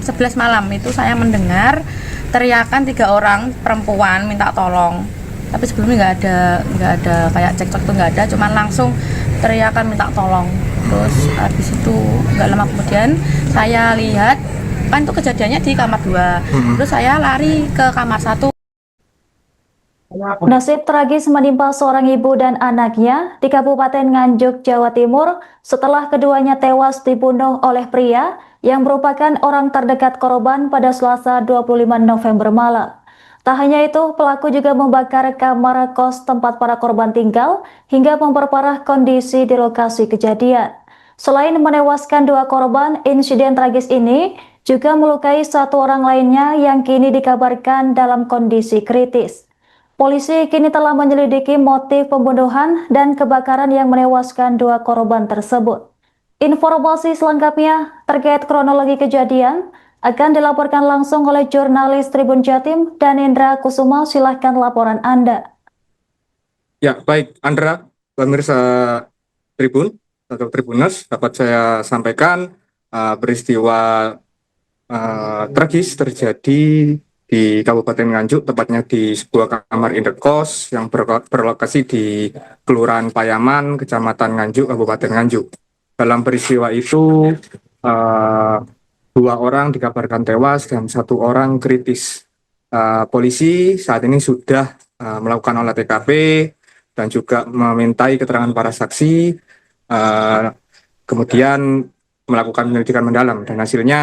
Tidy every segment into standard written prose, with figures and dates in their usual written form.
11 malam itu saya mendengar teriakan 3 orang perempuan minta tolong. Tapi sebelumnya nggak ada kayak cekcok tuh nggak ada, cuman langsung teriakan minta tolong. Terus habis itu nggak lama kemudian saya lihat kan itu kejadiannya di kamar 2. Terus saya lari ke kamar 1. Nasib tragis menimpa seorang ibu dan anaknya di Kabupaten Nganjuk, Jawa Timur setelah keduanya tewas dibunuh oleh pria yang merupakan orang terdekat korban pada Selasa 25 November malam. Tak hanya itu, pelaku juga membakar kamar kos tempat para korban tinggal hingga memperparah kondisi di lokasi kejadian. Selain menewaskan 2 korban, insiden tragis ini juga melukai 1 orang lainnya yang kini dikabarkan dalam kondisi kritis. Polisi kini telah menyelidiki motif pembunuhan dan kebakaran yang menewaskan 2 korban tersebut. Informasi selengkapnya terkait kronologi kejadian akan dilaporkan langsung oleh jurnalis Tribun Jatim dan Indra Kusuma. Silahkan laporan Anda. Ya, baik, Andra, pemirsa Tribun atau Tribuners, dapat saya sampaikan peristiwa tragis terjadi di Kabupaten Nganjuk, tepatnya di sebuah kamar indekos yang berlokasi di Kelurahan Payaman, Kecamatan Nganjuk, Kabupaten Nganjuk. Dalam peristiwa itu, 2 orang dikabarkan tewas dan 1 orang kritis. Polisi saat ini sudah melakukan olah TKP dan juga memintai keterangan para saksi, kemudian melakukan penyelidikan mendalam, dan hasilnya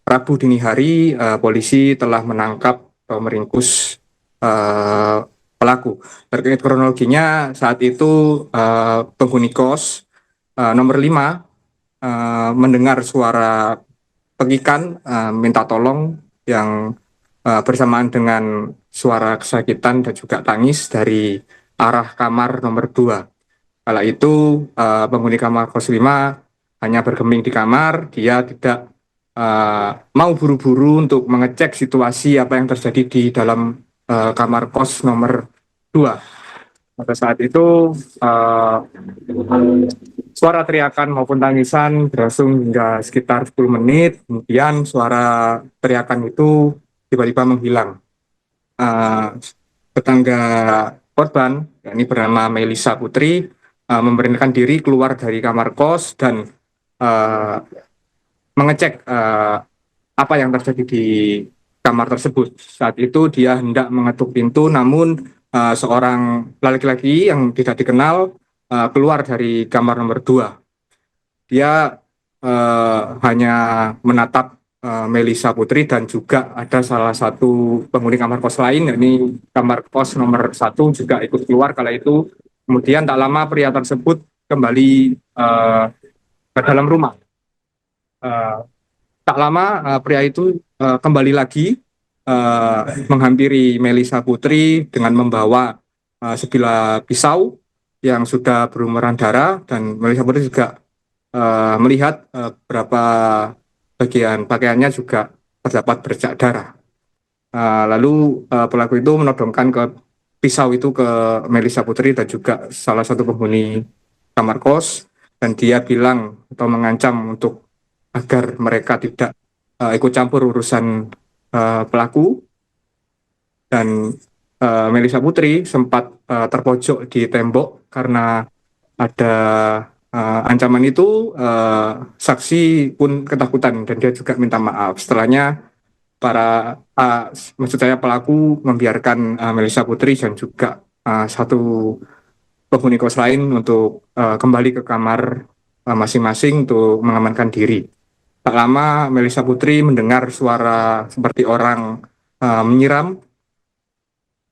Rabu dini hari polisi telah menangkap atau meringkus pelaku. Terkait kronologinya, saat itu penghuni kos nomor 5 mendengar suara pekikan minta tolong yang bersamaan dengan suara kesakitan dan juga tangis dari arah kamar nomor 2. Kala itu penghuni kamar kos 5 hanya bergeming di kamar, dia tidak mau buru-buru untuk mengecek situasi apa yang terjadi di dalam kamar kos nomor 2. Pada saat itu suara teriakan maupun tangisan berlangsung hingga sekitar 10 menit, kemudian suara teriakan itu tiba-tiba menghilang. Tetangga korban, yakni bernama Melisa Putri, memberanikan diri keluar dari kamar kos dan mengecek apa yang terjadi di kamar tersebut. Saat itu dia hendak mengetuk pintu, namun seorang laki-laki yang tidak dikenal keluar dari kamar nomor 2. Dia hanya menatap Melisa Putri dan juga ada salah satu penghuni kamar kos lain, yakni kamar kos nomor 1 juga ikut keluar kala itu. Kemudian tak lama pria tersebut kembali ke dalam rumah. Tak lama pria itu kembali lagi menghampiri Melisa Putri dengan membawa sebilah pisau yang sudah berlumuran darah, dan Melisa Putri juga melihat beberapa bagian pakaiannya juga terdapat bercak darah. Lalu pelaku itu menodongkan ke pisau itu ke Melisa Putri dan juga salah satu penghuni kamar kos, dan dia bilang atau mengancam untuk agar mereka tidak ikut campur urusan pelaku. Dan Melisa Putri sempat terpojok di tembok karena ada ancaman itu. Saksi pun ketakutan dan dia juga minta maaf. Setelahnya maksud saya pelaku membiarkan Melisa Putri dan juga satu penghuni kos lain untuk kembali ke kamar masing-masing untuk mengamankan diri. Tak lama Melisa Putri mendengar suara seperti orang menyiram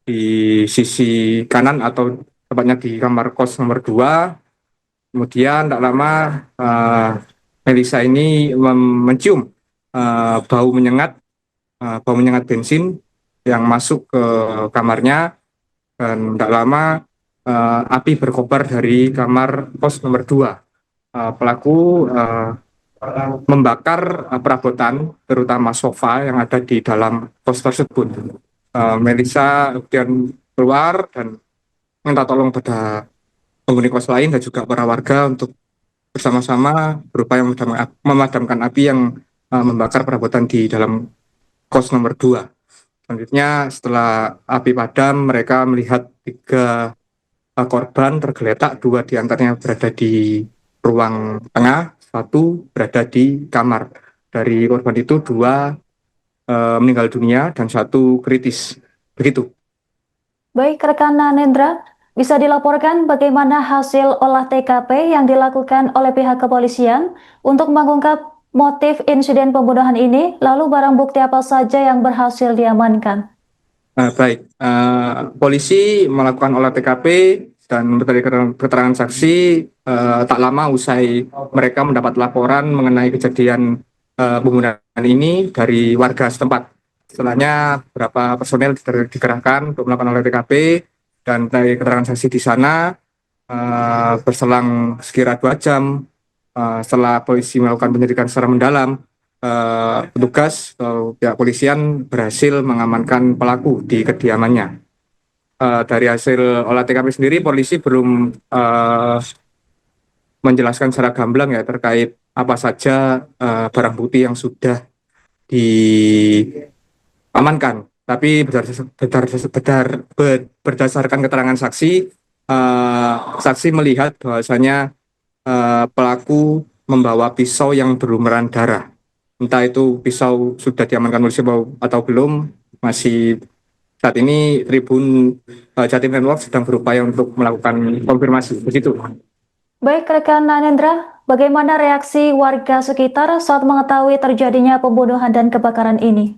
di sisi kanan atau tepatnya di kamar kos nomor 2. Kemudian tak lama Melisa ini mencium bau menyengat bensin yang masuk ke kamarnya, dan tak lama api berkobar dari kamar kos nomor 2. Pelaku membakar perabotan, terutama sofa yang ada di dalam kos tersebut. Melisa kemudian keluar dan minta tolong pada penghuni kos lain dan juga para warga untuk bersama-sama berupaya memadamkan api yang membakar perabotan di dalam kos nomor 2. Selanjutnya setelah api padam, mereka melihat 3 korban tergeletak, 2 diantaranya berada di ruang tengah, 1 berada di kamar. Dari korban itu 2 meninggal dunia dan 1 kritis. Begitu. Baik, rekan Nanendra, bisa dilaporkan bagaimana hasil olah TKP yang dilakukan oleh pihak kepolisian untuk mengungkap motif insiden pembunuhan ini, lalu barang bukti apa saja yang berhasil diamankan? Baik, polisi melakukan olah TKP dan dari keterangan saksi tak lama usai mereka mendapat laporan mengenai kejadian pembunuhan ini dari warga setempat. Setelahnya beberapa personel dikerahkan untuk melakukan olah TKP dan dari keterangan saksi di sana berselang sekira 2 jam setelah polisi melakukan penyelidikan secara mendalam, petugas atau pihak polisian berhasil mengamankan pelaku di kediamannya. Dari hasil olah TKP sendiri, polisi belum menjelaskan secara gamblang ya terkait apa saja barang bukti yang sudah diamankan. Tapi berdasarkan keterangan saksi, saksi melihat bahwasanya pelaku membawa pisau yang berlumuran darah. Entah itu pisau sudah diamankan polisi atau belum, masih saat ini Tribun Jatim Network sedang berupaya untuk melakukan konfirmasi. Begitu. Baik, rekan Nanendra, bagaimana reaksi warga sekitar saat mengetahui terjadinya pembunuhan dan kebakaran ini?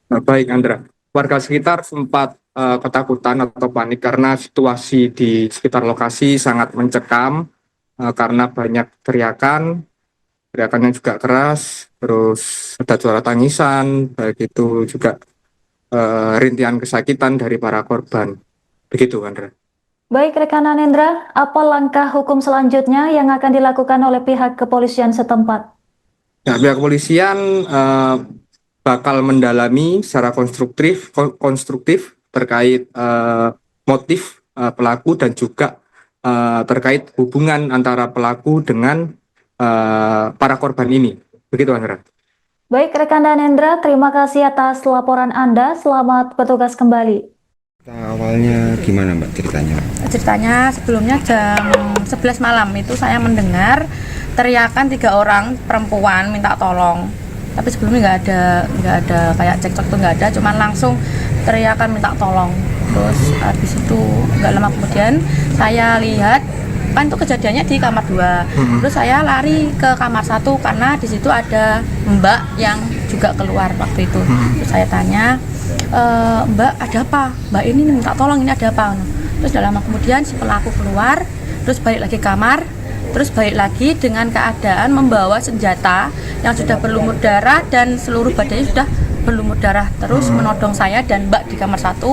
Baik, Andra. Warga sekitar sempat ketakutan atau panik karena situasi di sekitar lokasi sangat mencekam karena banyak teriakannya juga keras, terus ada suara tangisan, baik itu juga rintihan kesakitan dari para korban. Begitu, Andra. Baik, rekan Nanendra, apa langkah hukum selanjutnya yang akan dilakukan oleh pihak kepolisian setempat? Nah, pihak kepolisian bakal mendalami secara konstruktif terkait motif pelaku dan juga terkait hubungan antara pelaku dengan para korban ini. Begitu, Andra. Baik, rekan Nanendra, terima kasih atas laporan Anda. Selamat bertugas kembali. Awalnya gimana Mbak ceritanya? Ceritanya sebelumnya jam 11 malam itu saya mendengar teriakan 3 orang perempuan minta tolong. Tapi sebelumnya nggak ada kayak cekcok tuh nggak ada, cuman langsung teriakan minta tolong. Terus habis itu nggak lama kemudian saya lihat kan itu kejadiannya di kamar 2. Terus saya lari ke kamar 1 karena di situ ada Mbak yang juga keluar waktu itu. Terus saya tanya, Mbak ada apa? Mbak ini minta tolong, ini ada apa? Terus udah lama kemudian si pelaku keluar, terus balik lagi kamar, terus balik lagi dengan keadaan membawa senjata yang sudah berlumur darah dan seluruh badannya sudah berlumur darah. Terus menodong saya dan Mbak di kamar 1,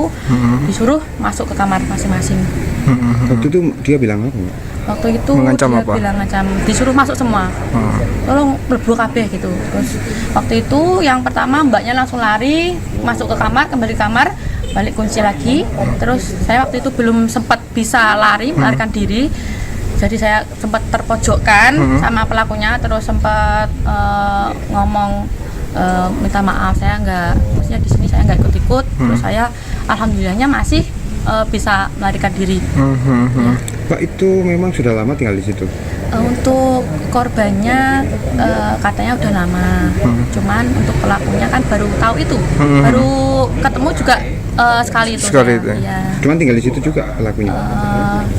disuruh masuk ke kamar masing-masing. Waktu itu dia bilang apa Mbak? Waktu itu Mengancam dia apa? bilang ngancam, disuruh masuk semua, tolong mlebu kabeh gitu. Terus waktu itu yang pertama Mbaknya langsung lari masuk ke kamar, kembali kamar, balik kunci lagi. Terus saya waktu itu belum sempat bisa lari, melarikan diri. Jadi saya sempat terpojokkan sama pelakunya, terus sempat ngomong minta maaf, saya maksudnya di sini saya nggak ikut-ikut. Terus saya alhamdulillahnya masih bisa melarikan diri. Ya. Pak itu memang sudah lama tinggal di situ? Untuk korbannya katanya udah lama, cuman untuk pelakunya kan baru tahu itu, baru ketemu juga sekali itu. Ya. Cuman tinggal di situ juga pelakunya?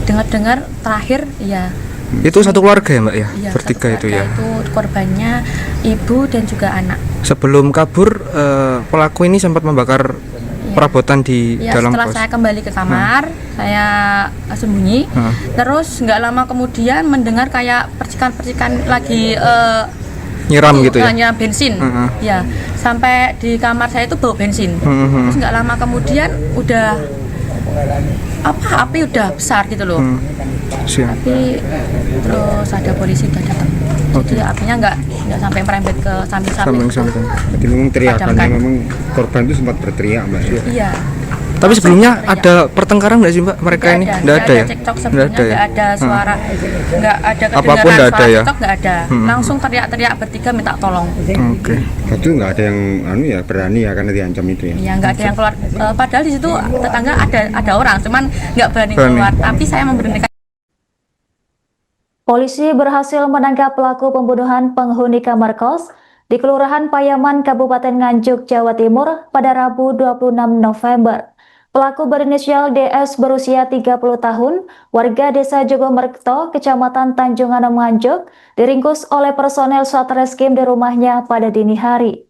Dengar-dengar terakhir, ya. Itu satu keluarga ya, Mbak ya? Iya, Bertiga satu itu ya? keluarga. Itu korbannya ibu dan juga anak. Sebelum kabur, pelaku ini sempat membakar perabotan di Ya, dalam setelah kos. saya kembali ke kamar, saya sembunyi. Terus nggak lama kemudian mendengar kayak percikan-percikan lagi Nyiram gitu ya? nyiram bensin. Ya, sampai di kamar saya itu bau bensin. Terus nggak lama kemudian udah api udah besar gitu loh. Siap. Tapi terus ada polisi udah datang. Jadi apinya nggak sampai merembet ke samping-samping. Samping-samping. Jadi memang teriakannya, Padamkan. memang korban itu sempat berteriak Mbak ya? Iya. Tapi sebelumnya ada pertengkaran nggak sih Mbak mereka ini? Nggak ada ya? Cekcok Nggak sebelumnya, ada ya? nggak ada suara, nggak ada Apapun kedengaran nggak suara ada ya? cekcok, nggak ada. Langsung teriak-teriak bertiga minta tolong. Oke. Waktu itu nggak ada yang berani ya karena diancam itu ya. Ya nggak ada yang keluar. Padahal di situ tetangga ada orang, cuman nggak berani keluar. Tapi saya memberhentikan. Polisi berhasil menangkap pelaku pembunuhan penghuni kamar kos di Kelurahan Payaman, Kabupaten Nganjuk, Jawa Timur pada Rabu 26 November. Pelaku berinisial DS berusia 30 tahun, warga Desa Jogomerto, Kecamatan Tanjung Anom, Nganjuk, diringkus oleh personel Satreskrim di rumahnya pada dini hari.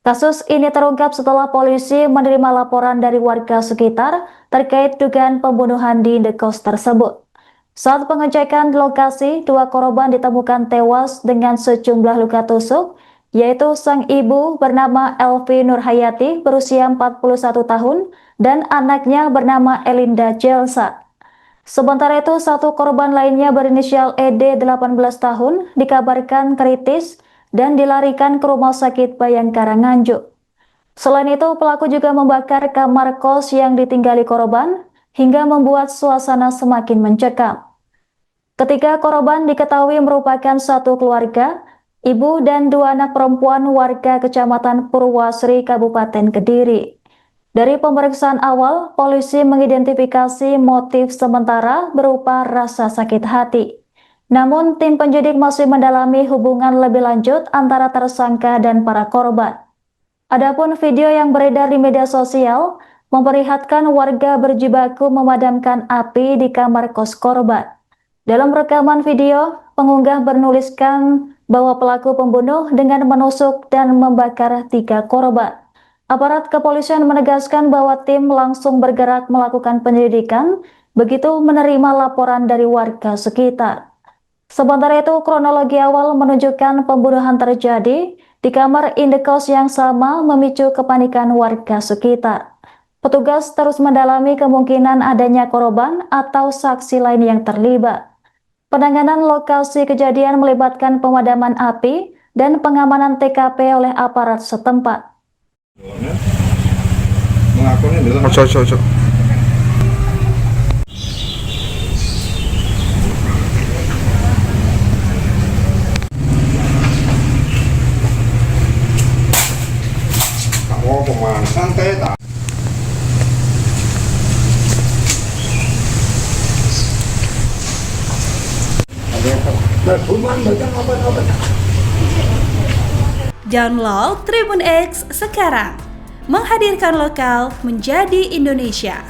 Kasus ini terungkap setelah polisi menerima laporan dari warga sekitar terkait dugaan pembunuhan di indekos tersebut. Saat pengecekan lokasi, 2 korban ditemukan tewas dengan sejumlah luka tusuk, yaitu sang ibu bernama Elvi Nurhayati berusia 41 tahun dan anaknya bernama Elinda Jelsa. Sementara itu, 1 korban lainnya berinisial ED 18 tahun dikabarkan kritis dan dilarikan ke Rumah Sakit Bayangkara Nganjuk. Selain itu, pelaku juga membakar kamar kos yang ditinggali korban hingga membuat suasana semakin mencekam. Ketiga korban diketahui merupakan satu keluarga, ibu dan 2 anak perempuan warga Kecamatan Purwasri, Kabupaten Kediri. Dari pemeriksaan awal, polisi mengidentifikasi motif sementara berupa rasa sakit hati. Namun, tim penyidik masih mendalami hubungan lebih lanjut antara tersangka dan para korban. Adapun video yang beredar di media sosial memperlihatkan warga berjibaku memadamkan api di kamar kos korban. Dalam rekaman video, pengunggah menuliskan bahwa pelaku pembunuh dengan menusuk dan membakar 3 korban. Aparat kepolisian menegaskan bahwa tim langsung bergerak melakukan penyelidikan begitu menerima laporan dari warga sekitar. Sementara itu, kronologi awal menunjukkan pembunuhan terjadi di kamar indekos yang sama memicu kepanikan warga sekitar. Petugas terus mendalami kemungkinan adanya korban atau saksi lain yang terlibat. Penanganan lokasi kejadian melibatkan pemadaman api dan pengamanan TKP oleh aparat setempat. Ojo. Oh, pemain santai tak? Download Tribun X sekarang, menghadirkan lokal menjadi Indonesia.